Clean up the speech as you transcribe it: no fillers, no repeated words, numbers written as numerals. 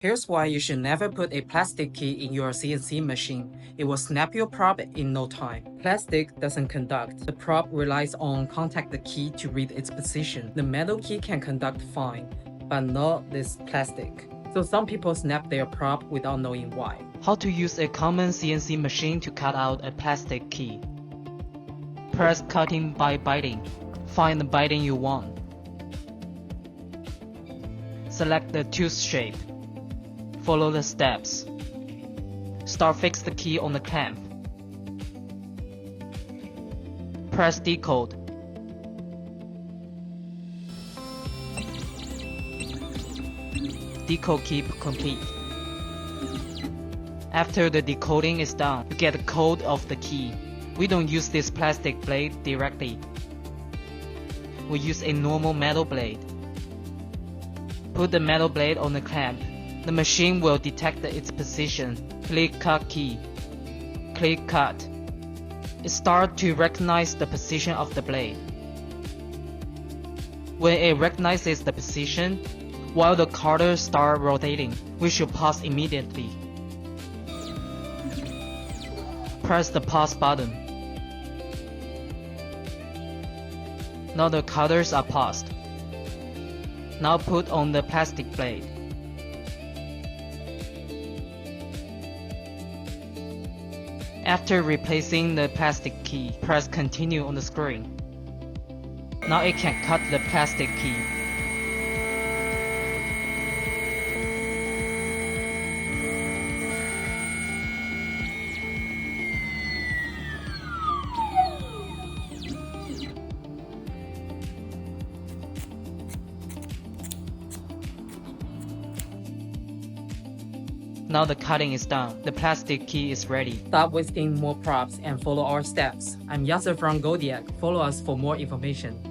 Here's why you should never put a plastic key in your CNC machine. It will snap your prop in no time. Plastic doesn't conduct. The prop relies on contact the key to read its position. The metal key can conduct fine, but not this plastic. So some people snap their prop without knowing why. How to use a common CNC machine to cut out a plastic key. Press cutting by biting. Find the biting you want. Select the tooth shape. Follow the steps. Start fix the key on the clamp. Press decode. Decode key complete. After the decoding is done, you get the code of the key. We don't use this plastic blade directly. We use a normal metal blade. Put the metal blade on the clamp. The machine will detect its position. Click Cut key. Click Cut. It starts to recognize the position of the blade. When it recognizes the position, while the cutter starts rotating, we should pause immediately. Press the pause button. Now the cutters are paused. Now put on the plastic blade. After replacing the plastic key, press continue on the screen. Now it can cut the plastic key. Now the cutting is done. The plastic key is ready. Stop wasting more props and follow our steps. I'm Yasser from Godiac. Follow us for more information.